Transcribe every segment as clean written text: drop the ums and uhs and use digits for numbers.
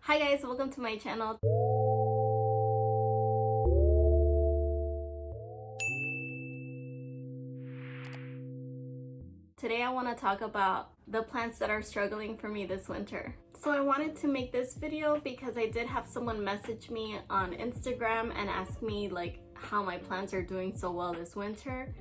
Hi guys, welcome to my channel. Today I want to talk about the plants that are struggling for me this winter. So I wanted to make this video because I did have someone message me on Instagram and ask me like how my plants are doing so well this winter.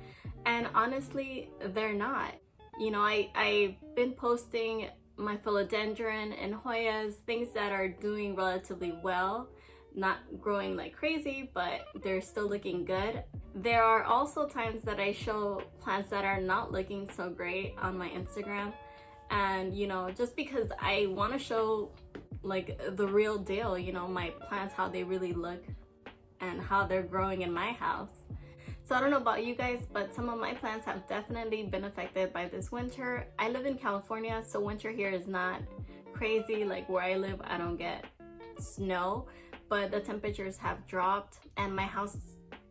And honestly, they're not. You know, I've been posting my philodendron and Hoyas, things that are doing relatively well, not growing like crazy, but they're still looking good. There are also times that I show plants that are not looking so great on my Instagram, and you know, just because I want to show like the real deal, you know, my plants, how they really look and how they're growing in my house. So I don't know about you guys, but some of my plants have definitely been affected by this winter. I live in California, so winter here is not crazy. Like where I live, I don't get snow, but the temperatures have dropped and my house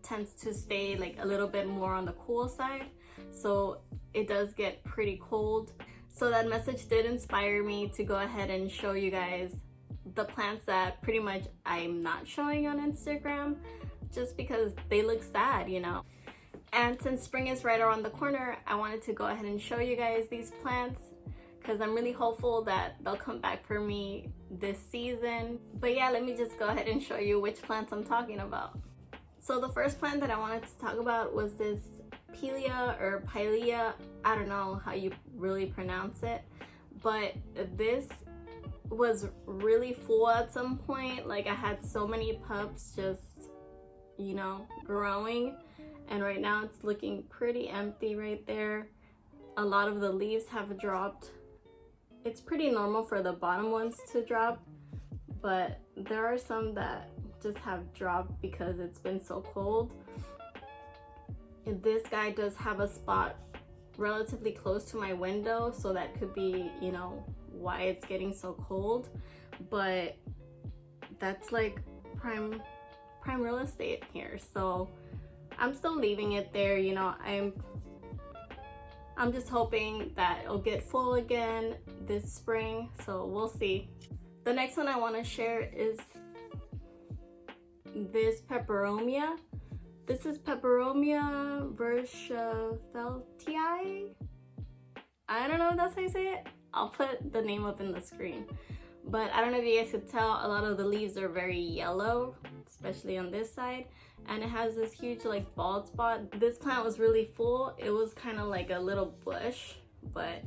tends to stay like a little bit more on the cool side. So it does get pretty cold. So that message did inspire me to go ahead and show you guys the plants that pretty much I'm not showing on Instagram, just because they look sad, you know. And since spring is right around the corner, I wanted to go ahead and show you guys these plants because I'm really hopeful that they'll come back for me this season. But yeah, let me just go ahead and show you which plants I'm talking about. So the first plant that I wanted to talk about was this Pilea or Pilea. I don't know how you really pronounce it, but this was really full at some point. Like I had so many pups just, you know, growing, and right now it's looking pretty empty right there. A lot of the leaves have dropped. It's pretty normal for the bottom ones to drop, but there are some that just have dropped because it's been so cold. And this guy does have a spot relatively close to my window, so that could be, you know, why it's getting so cold, but that's like prime real estate here, so I'm still leaving it there. You know, I'm just hoping that it'll get full again this spring, so we'll see. The next one I want to share is this Peperomia. This is Peperomia Burst. I don't know if that's how you say it. I'll put the name up in the screen. But I don't know if you guys could tell, a lot of the leaves are very yellow, especially on this side. And it has this huge like bald spot. This plant was really full. It was kind of like a little bush, but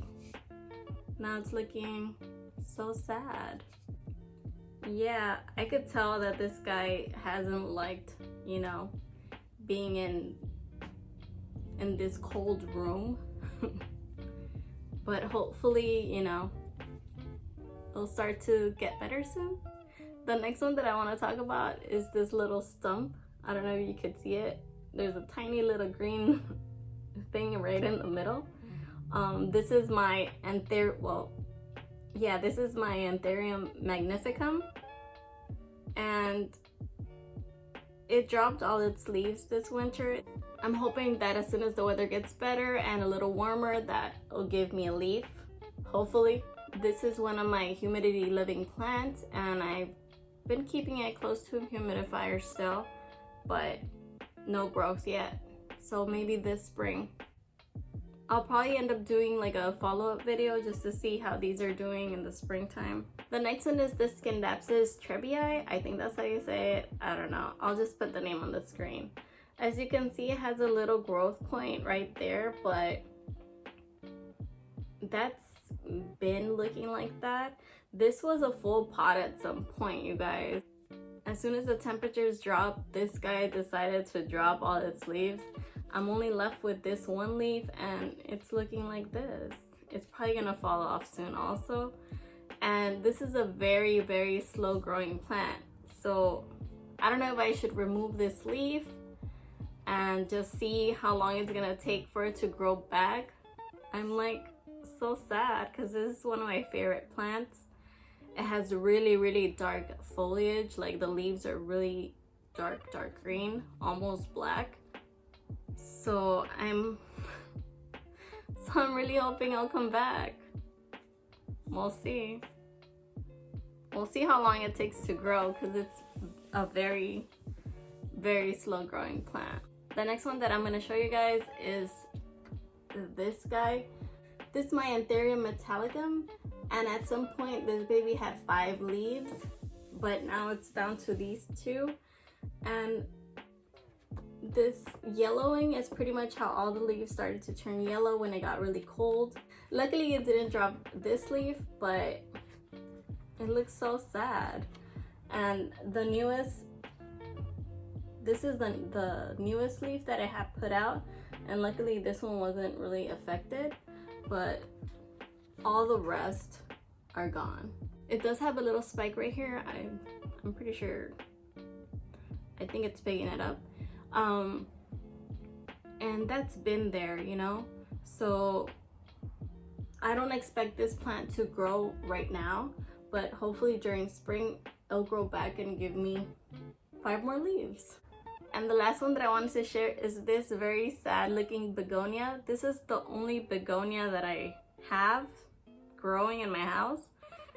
now it's looking so sad. Yeah, I could tell that this guy hasn't liked, you know, being in this cold room. But hopefully, you know, it'll start to get better soon. The next one that I want to talk about is this little stump. I don't know if you could see it. There's a tiny little green thing right in the middle. This is my this is my Anthurium Magnificum, and it dropped all its leaves this winter. I'm hoping that as soon as the weather gets better and a little warmer, that will give me a leaf, hopefully. This is one of my humidity living plants, and I've been keeping it close to a humidifier still, but no growth yet. So maybe this spring. I'll probably end up doing like a follow-up video just to see how these are doing in the springtime. The next one is this Scindapsus Triviai. I think that's how you say it. I don't know. I'll just put the name on the screen. As you can see, it has a little growth point right there, but that's been looking like that. This was a full pot at some point, you guys. As soon as the temperatures dropped, this guy decided to drop all its leaves. I'm only left with this one leaf, and it's looking like this. It's probably gonna fall off soon also. And this is a very, very slow growing plant. So I don't know if I should remove this leaf and just see how long it's gonna take for it to grow back. I'm like so sad because this is one of my favorite plants. It has really, really dark foliage. Like the leaves are really dark green, almost black. So I'm really hoping I'll come back. We'll see. we'll see how long it takes to grow because it's a very, very slow growing plant. The next one that I'm going to show you guys is this guy. This is my Anthurium italicum, and at some point this baby had 5 leaves, but now it's down to these 2. And this yellowing is pretty much how all the leaves started to turn yellow when it got really cold. Luckily it didn't drop this leaf, but it looks so sad. And the newest, this is the newest leaf that I have put out, and luckily this one wasn't really affected, but all the rest are gone. It does have a little spike right here. I'm pretty sure, I think it's picking it up. And that's been there, you know, so I don't expect this plant to grow right now, but hopefully during spring it'll grow back and give me 5 more leaves. And the last one that I wanted to share is this very sad looking begonia. This is the only begonia that I have growing in my house,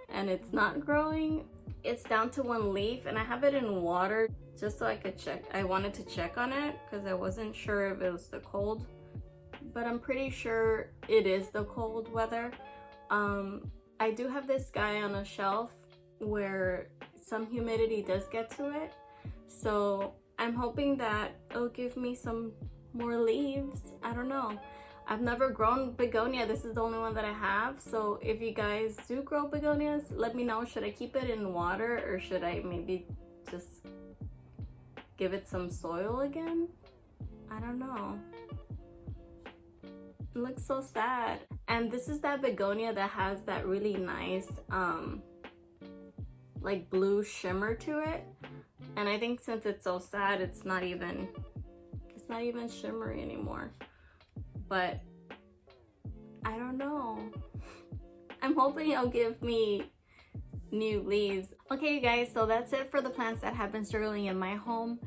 and it's not growing. It's down to 1 leaf, and I have it in water just so I could check. I wanted to check on it because I wasn't sure if it was the cold, but I'm pretty sure it is the cold weather. I do have this guy on a shelf where some humidity does get to it, so I'm hoping that it'll give me some more leaves. I don't know. I've never grown begonia. This is the only one that I have. So if you guys do grow begonias, let me know. Should I keep it in water, or should I maybe just give it some soil again? I don't know. It looks so sad. And this is that begonia that has that really nice like blue shimmer to it. And I think since it's so sad, it's not even shimmery anymore. But I don't know. I'm hoping it'll give me new leaves. Okay, you guys, so that's it for the plants that have been struggling in my home.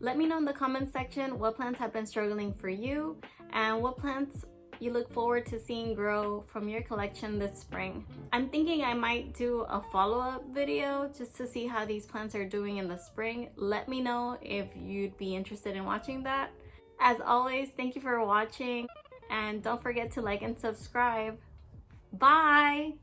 Let me know in the comment section what plants have been struggling for you and what plants you look forward to seeing grow from your collection this spring. I'm thinking I might do a follow-up video just to see how these plants are doing in the spring. Let me know if you'd be interested in watching that. As always, thank you for watching, and don't forget to like and subscribe. Bye!